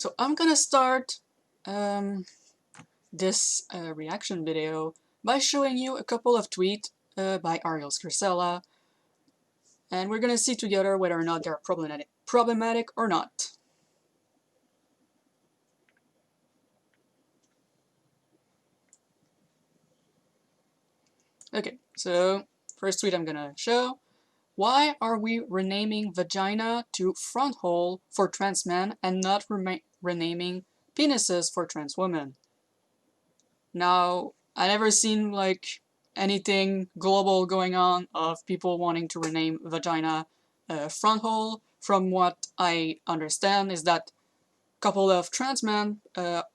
So I'm gonna start this reaction video by showing you a couple of tweets by Arielle Scarcella, and we're gonna see together whether or not they're problematic or not. Okay, so first tweet I'm gonna show. Why are we renaming vagina to front hole for trans men and not renaming penises for trans women? Now, I never seen like anything global going on of people wanting to rename vagina front hole. From what I understand is that a couple of trans men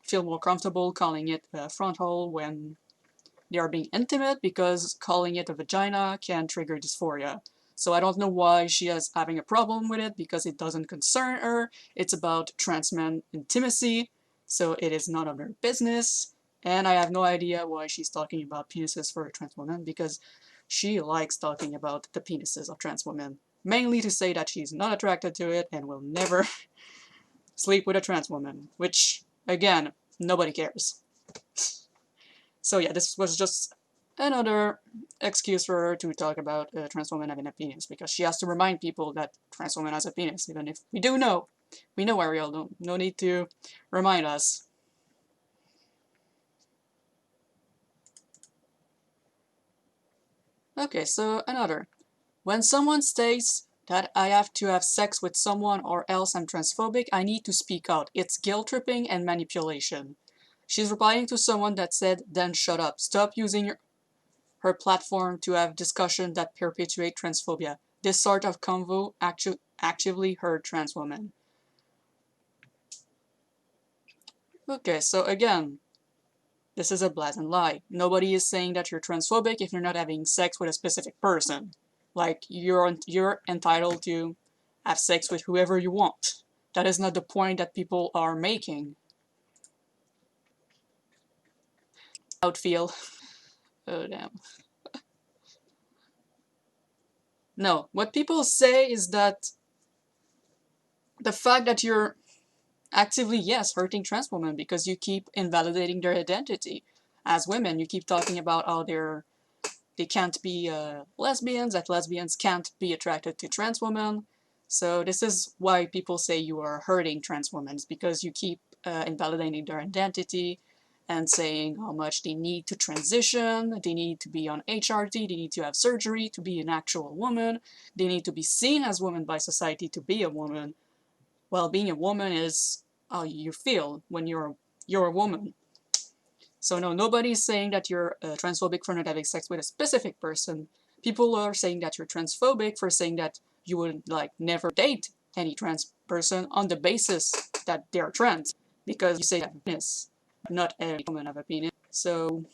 feel more comfortable calling it a front hole when they are being intimate because calling it a vagina can trigger dysphoria. So I don't know why she is having a problem with it because it doesn't concern her. It's about trans men intimacy, so it is none of her business. And I have no idea why she's talking about penises for trans women because she likes talking about the penises of trans women. Mainly to say that she's not attracted to it and will never sleep with a trans woman, which, again, nobody cares. So yeah, this was just another excuse for her to talk about a trans woman having a penis, because she has to remind people that trans woman has a penis, even if we do know. We know, Arielle, no need to remind us. Okay, so another. When someone states that I have to have sex with someone or else I'm transphobic, I need to speak out. It's guilt tripping and manipulation. She's replying to someone that said, then shut up. Stop using her platform to have discussion that perpetuate transphobia. This sort of convo actively hurt trans women. Okay, so again, this is a blatant lie. Nobody is saying that you're transphobic if you're not having sex with a specific person. Like, you're entitled to have sex with whoever you want. That is not the point that people are making. Outfeel. Oh, damn. No, what people say is that the fact that you're actively, yes, hurting trans women because you keep invalidating their identity as women. You keep talking about how they can't be lesbians, that lesbians can't be attracted to trans women. So this is why people say you are hurting trans women, because you keep invalidating their identity and saying how much they need to transition, they need to be on HRT, they need to have surgery to be an actual woman, they need to be seen as women by society to be a woman. Well, being a woman is how you feel when you're a woman. So no, nobody's saying that you're transphobic for not having sex with a specific person. People are saying that you're transphobic for saying that you would like never date any trans person on the basis that they're trans, because you say that penis, not every woman have a penis. So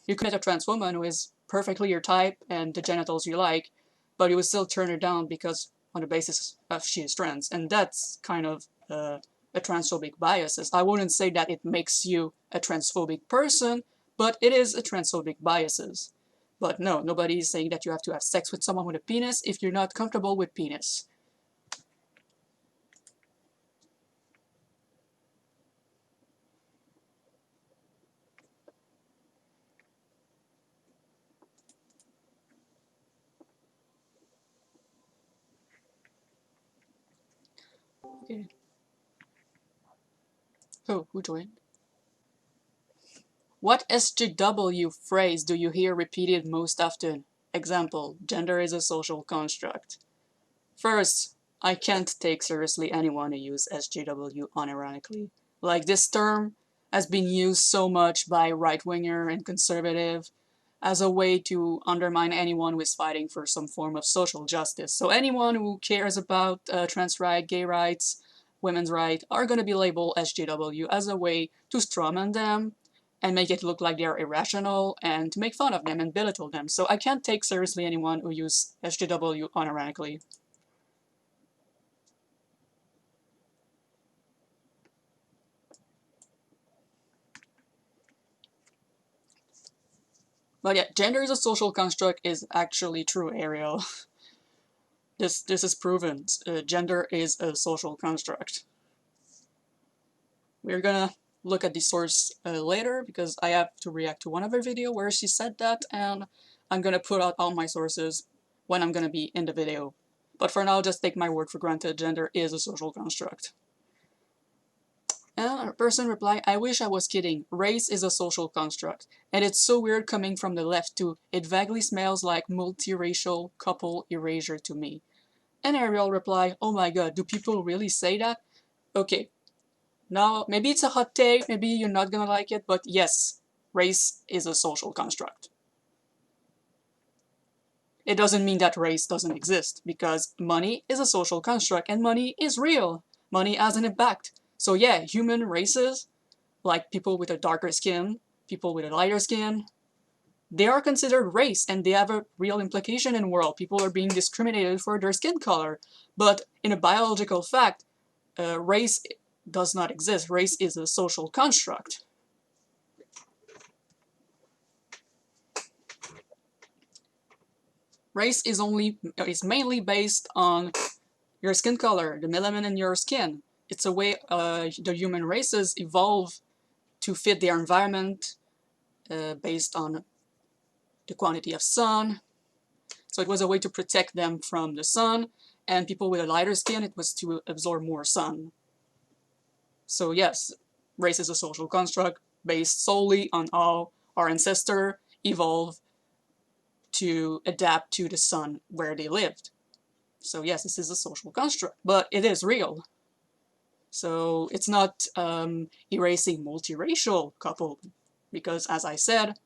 you could meet a trans woman who is perfectly your type and the genitals you like, but you would still turn her down because on the basis of she is trans, and that's kind of a transphobic biases. I wouldn't say that it makes you a transphobic person, but it is a transphobic biases. But no, nobody is saying that you have to have sex with someone with a penis if you're not comfortable with penis. Okay. Oh, who joined? What SJW phrase do you hear repeated most often? Example, gender is a social construct. First, I can't take seriously anyone who uses SJW unironically. Like, this term has been used so much by right-winger and conservative as a way to undermine anyone who is fighting for some form of social justice. So anyone who cares about trans rights, gay rights, women's rights are going to be labeled SJW as a way to strawman them and make it look like they're irrational and to make fun of them and belittle them. So I can't take seriously anyone who uses SJW unironically. But yeah, gender is a social construct is actually true, Arielle. This is proven. Gender is a social construct. we're gonna look at the source later because I have to react to one of her video where she said that, and I'm gonna put out all my sources when I'm gonna be in the video. But for now, just take my word for granted, gender is a social construct. And a person replied, I wish I was kidding. Race is a social construct. And it's so weird coming from the left too. It vaguely smells like multiracial couple erasure to me. And Arielle replied, oh my god, do people really say that? Okay, now maybe it's a hot take, maybe you're not gonna like it, but yes, race is a social construct. It doesn't mean that race doesn't exist, because money is a social construct and money is real. Money has an impact. So yeah, human races, like people with a darker skin, people with a lighter skin, they are considered race and they have a real implication in the world. People are being discriminated for their skin color. But in a biological fact, race does not exist. Race is a social construct. Race is mainly based on your skin color, the melanin in your skin. It's a way the human races evolve to fit their environment based on the quantity of sun. So it was a way to protect them from the sun, and people with a lighter skin, it was to absorb more sun. So yes, race is a social construct based solely on how our ancestors evolved to adapt to the sun where they lived. So yes, this is a social construct, but it is real. So it's not erasing multiracial couple, because as I said,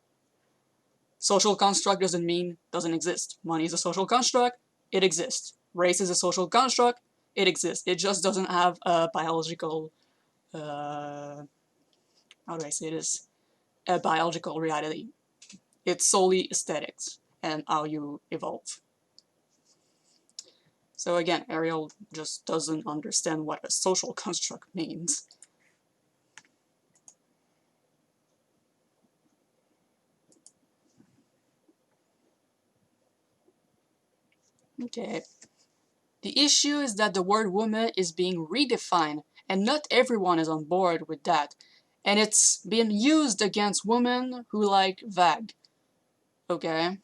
social construct doesn't exist. Money is a social construct, it exists. Race is a social construct, it exists. It just doesn't have a biological, how do I say this? A biological reality. It's solely aesthetics and how you evolve. So again, Arielle just doesn't understand what a social construct means. Okay. The issue is that the word woman is being redefined, and not everyone is on board with that. And it's being used against women who like VAG. Okay?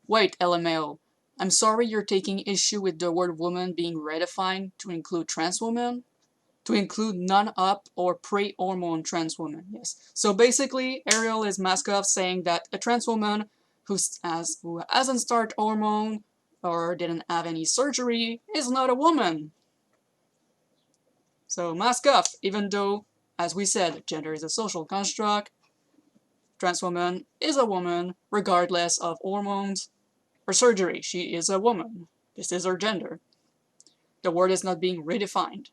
Wait, LMAO. I'm sorry you're taking issue with the word woman being redefined to include trans women? To include non-up or pre-hormone trans women, yes. So basically, Arielle is Maskov saying that a trans woman who hasn't started hormone or didn't have any surgery is not a woman. So Maskov, even though, as we said, gender is a social construct, trans woman is a woman regardless of hormones or surgery. She is a woman. This is her gender. The word is not being redefined.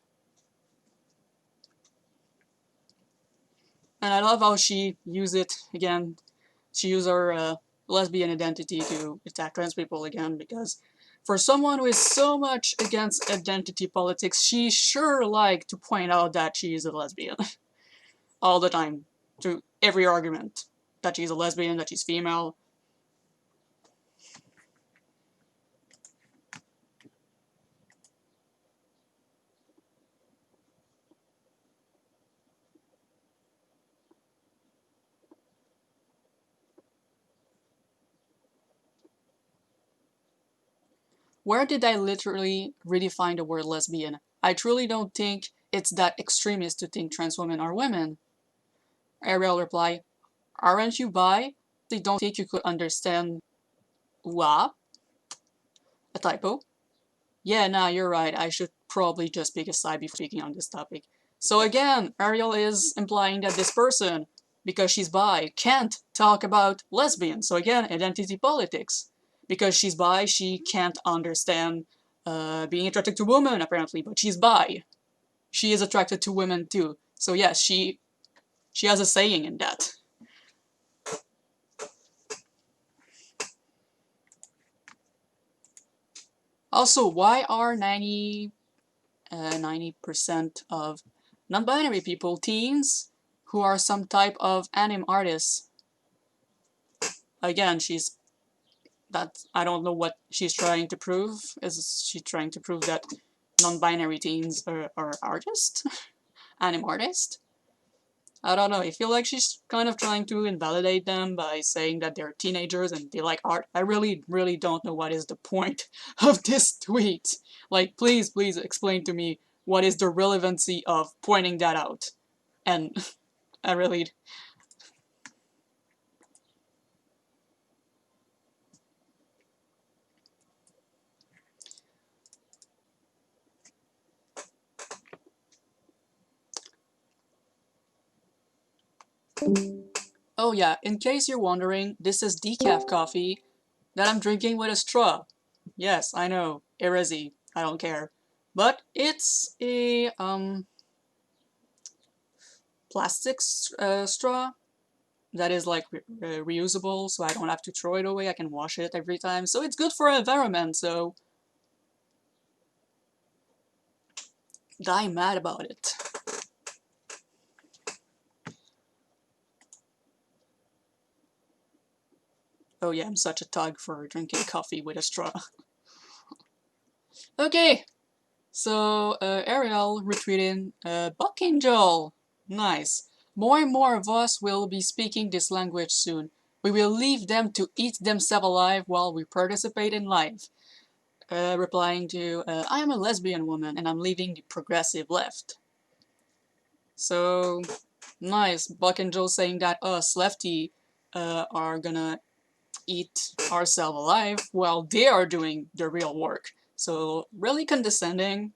And I love how she used it again. She used her lesbian identity to attack trans people again, because for someone who is so much against identity politics, she sure liked to point out that she is a lesbian. All the time. To every argument. That she's a lesbian, that she's female. Where did I literally redefine the word lesbian? I truly don't think it's that extremist to think trans women are women. Arielle replied, aren't you bi? They don't think you could understand what? A typo? Yeah, nah, you're right. I should probably just pick a side before speaking on this topic. So again, Arielle is implying that this person, because she's bi, can't talk about lesbians. So again, identity politics. Because she's bi, she can't understand being attracted to women, apparently, but she's bi. She is attracted to women too. So yes, she has a saying in that. Also, why are 90% of non-binary people teens who are some type of anime artists? Again, I don't know what she's trying to prove. Is she trying to prove that non-binary teens are artists? anime artist. I don't know, I feel like she's kind of trying to invalidate them by saying that they're teenagers and they like art. I really don't know what is the point of this tweet. Like, please explain to me what is the relevancy of pointing that out. And I really... Oh yeah, in case you're wondering, this is decaf coffee that I'm drinking with a straw. Yes, I know, heresy, I don't care. But it's a plastic straw that is like reusable, so I don't have to throw it away. I can wash it every time, so it's good for the environment. So die mad about it. Oh yeah, I'm such a thug for drinking coffee with a straw. Okay, so Arielle retweeted Buck Angel. Nice. More and more of us will be speaking this language soon. We will leave them to eat themselves alive while we participate in life. Replying to, I am a lesbian woman and I'm leaving the progressive left. So, nice. Buck and Joe saying that us, lefty, are gonna eat ourselves alive while they are doing the real work. So, really condescending.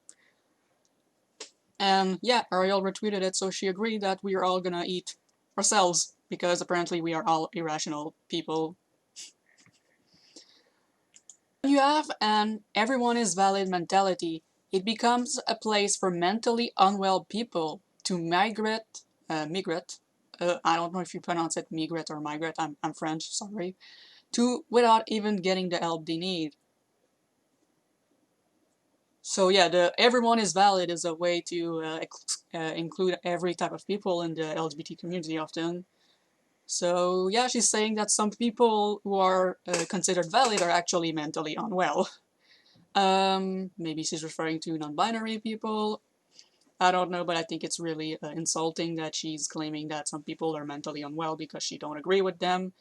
And yeah, Arielle retweeted it, so she agreed that we are all gonna eat ourselves, because apparently we are all irrational people. When you have an everyone is valid mentality, it becomes a place for mentally unwell people to migrate, I don't know if you pronounce it migrate or migrate, I'm French, sorry, to without even getting the help they need. So yeah, the everyone is valid is a way to include every type of people in the LGBT community often. So yeah, she's saying that some people who are considered valid are actually mentally unwell. Maybe she's referring to non-binary people. I don't know, but I think it's really insulting that she's claiming that some people are mentally unwell because she don't agree with them.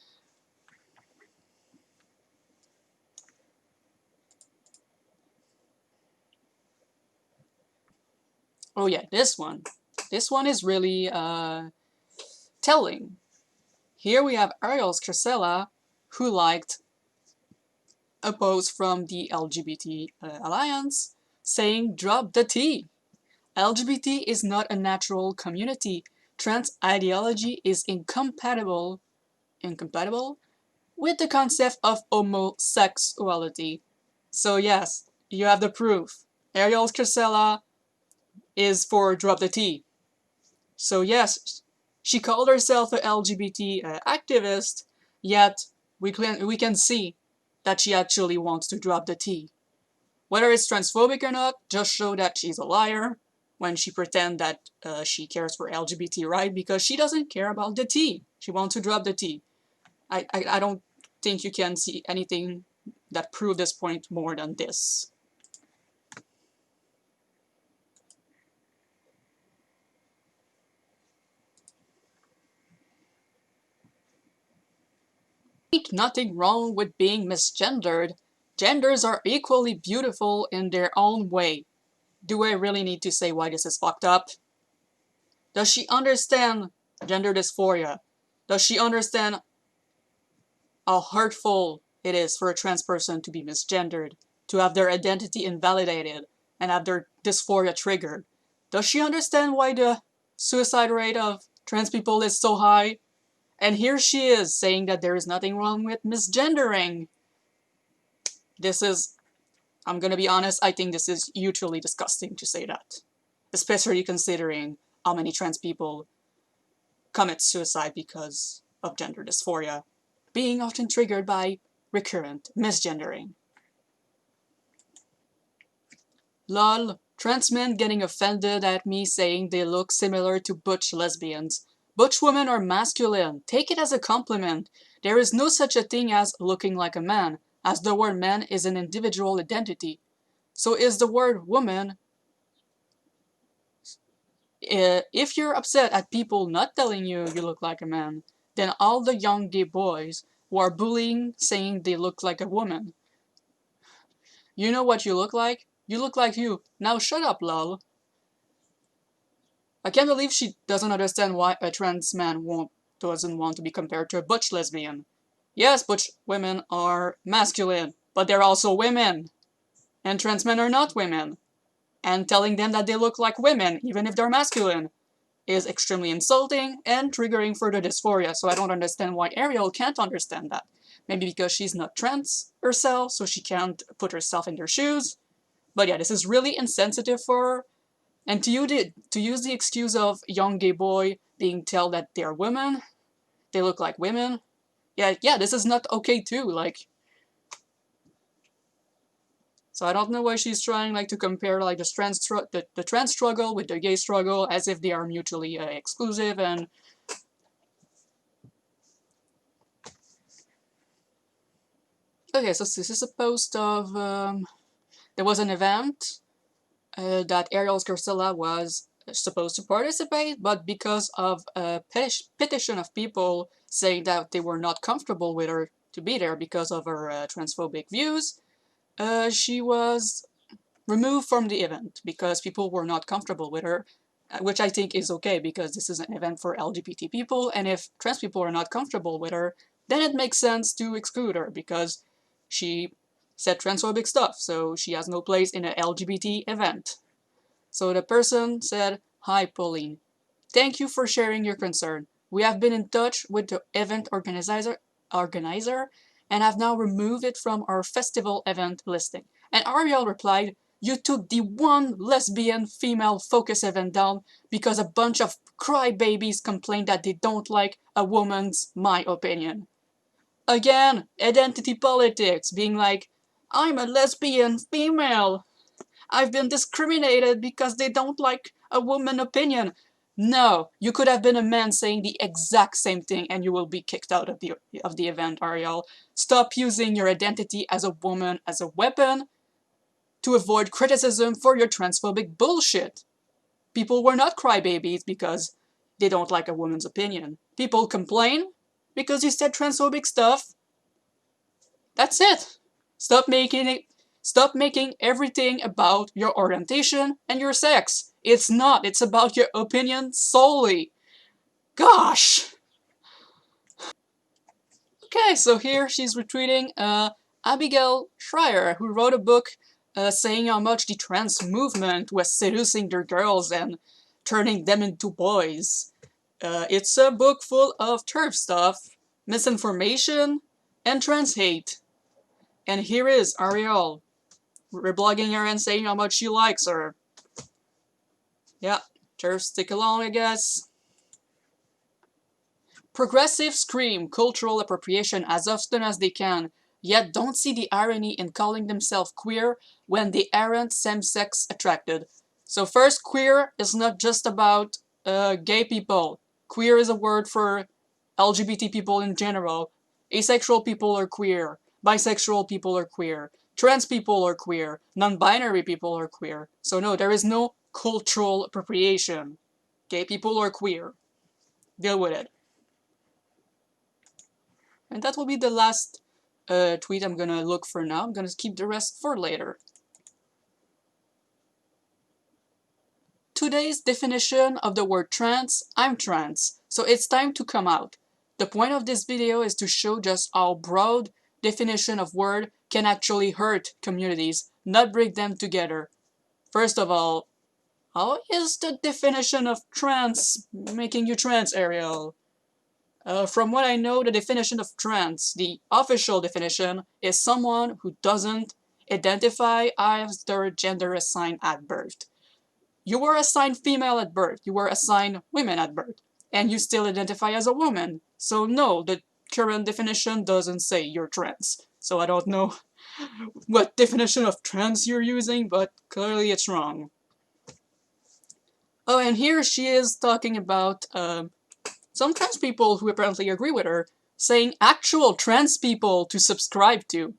Oh yeah, this one. This one is really telling. Here we have Arielle Scarcella, who liked a post from the LGBT Alliance saying, drop the T. LGBT is not a natural community. Trans ideology is incompatible with the concept of homosexuality. So yes, you have the proof. Arielle Scarcella is for drop the T. So yes, she called herself an LGBT activist, yet we can see that she actually wants to drop the T. Whether it's transphobic or not, just show that she's a liar when she pretends that she cares for LGBT right, because she doesn't care about the T. She wants to drop the T. I don't think you can see anything that proves this point more than this. Ain't nothing wrong with being misgendered. Genders are equally beautiful in their own way. Do I really need to say why this is fucked up? Does she understand gender dysphoria? Does she understand how hurtful it is for a trans person to be misgendered, to have their identity invalidated, and have their dysphoria triggered? Does she understand why the suicide rate of trans people is so high? And here she is saying that there is nothing wrong with misgendering. This is, I'm gonna be honest, I think this is hugely disgusting to say that. Especially considering how many trans people commit suicide because of gender dysphoria, being often triggered by recurrent misgendering. Lol, trans men getting offended at me saying they look similar to butch lesbians. Butch women are masculine. Take it as a compliment. There is no such a thing as looking like a man, as the word man is an individual identity. So is the word woman if you're upset at people not telling you you look like a man, then all the young gay boys who are bullying saying they look like a woman. You know what you look like? You look like you. Now shut up, lol. I can't believe she doesn't understand why a trans man doesn't want to be compared to a butch lesbian. Yes, butch women are masculine, but they're also women. And trans men are not women. And telling them that they look like women, even if they're masculine, is extremely insulting and triggering further dysphoria, so I don't understand why Arielle can't understand that. Maybe because she's not trans herself, so she can't put herself in their shoes. But yeah, this is really insensitive for her. And to use the excuse of young gay boy being told that they're women, they look like women. Yeah, this is not okay too. Like, so I don't know why she's trying like to compare like the trans struggle with the gay struggle as if they are mutually exclusive. And okay, so this is a post of there was an event that Arielle Scarcella was supposed to participate, but because of a petition of people saying that they were not comfortable with her to be there because of her transphobic views, she was removed from the event because people were not comfortable with her, which I think is okay because this is an event for LGBT people, and if trans people are not comfortable with her, then it makes sense to exclude her because she said transphobic stuff, so she has no place in an LGBT event. So the person said, "Hi, Pauline. Thank you for sharing your concern. We have been in touch with the event organizer and have now removed it from our festival event listing." And Arielle replied, "You took the one lesbian female focus event down because a bunch of crybabies complained that they don't like a woman's my opinion." Again, identity politics, being like, "I'm a lesbian female. I've been discriminated because they don't like a woman opinion." No, you could have been a man saying the exact same thing and you will be kicked out of the event, Arielle. Stop using your identity as a woman as a weapon to avoid criticism for your transphobic bullshit. People were not crybabies because they don't like a woman's opinion. People complain because you said transphobic stuff. That's it. Stop making it. Stop making everything about your orientation and your sex. It's not. It's about your opinion solely. Gosh. Okay, so here she's retweeting Abigail Schreier, who wrote a book saying how much the trans movement was seducing their girls and turning them into boys. It's a book full of turf stuff, misinformation, and trans hate. And here is Arielle reblogging her and saying how much she likes her. Yeah, turf stick along, I guess. Progressives scream cultural appropriation as often as they can, yet don't see the irony in calling themselves queer when they aren't same-sex attracted. So first, queer is not just about gay people. Queer is a word for LGBT people in general. Asexual people are queer. Bisexual people are queer. Trans people are queer. Non-binary people are queer. So no, there is no cultural appropriation. Gay people are queer. Deal with it. And that will be the last tweet I'm gonna look for now. I'm gonna keep the rest for later. Today's definition of the word trans, I'm trans, so it's time to come out. The point of this video is to show just how broad definition of word can actually hurt communities, not bring them together. First of all, how is the definition of trans making you trans, Arielle? From what I know, the definition of trans, the official definition, is someone who doesn't identify as their gender assigned at birth. You were assigned female at birth, you were assigned women at birth, and you still identify as a woman. So no, the current definition doesn't say you're trans. So I don't know what definition of trans you're using, but clearly it's wrong. Oh, and here she is talking about some trans people who apparently agree with her, saying actual trans people to subscribe to.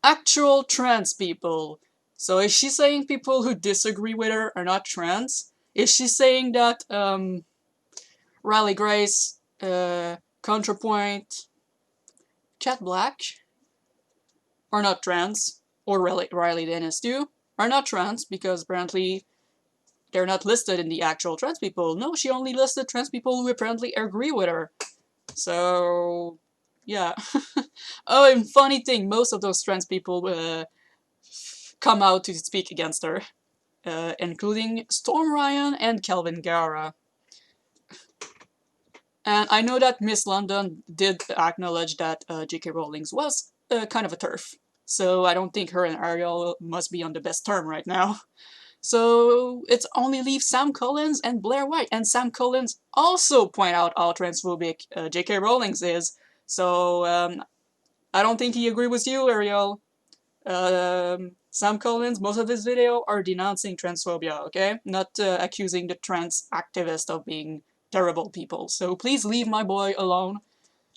Actual trans people. So is she saying people who disagree with her are not trans? Is she saying that Riley Grace, ContraPoint, Cat Black are not trans, or Riley Dennis too, are not trans because apparently they're not listed in the actual trans people. No, she only listed trans people who apparently agree with her. So, yeah. Oh, and funny thing, most of those trans people come out to speak against her, including Storm Ryan and Kelvin Gara. And I know that Miss London did acknowledge that J.K. Rowling was kind of a turf. So I don't think her and Arielle must be on the best term right now. So it only leaves Sam Collins and Blair White. And Sam Collins also point out how transphobic J.K. Rowling is. So I don't think he agreed with you, Arielle. Sam Collins, most of his video are denouncing transphobia, okay? Not accusing the trans activist of being terrible people. So please leave my boy alone.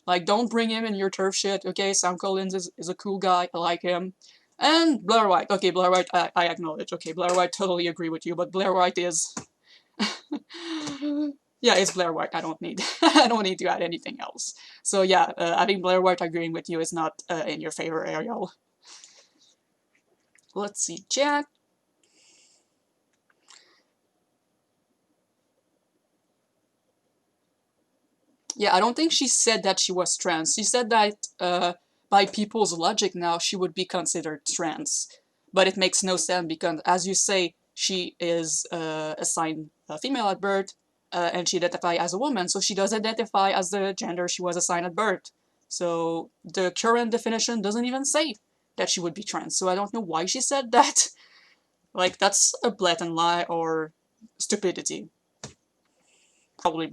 Like, don't bring him in your turf shit, okay? Sam Collins is a cool guy, I like him. And Blair White. Okay, Blair White, I acknowledge. Okay, Blair White, totally agree with you, but Blair White is... yeah, it's Blair White. I don't need I don't need to add anything else. So yeah, adding Blair White agreeing with you is not in your favor, Arielle. Let's see, chat. Yeah, I don't think she said that she was trans. She said that by people's logic now, she would be considered trans. But it makes no sense because, as you say, she is assigned female at birth and she identifies as a woman. So she does identify as the gender she was assigned at birth. So the current definition doesn't even say that she would be trans. So I don't know why she said that. Like, that's a blatant lie or stupidity. Probably.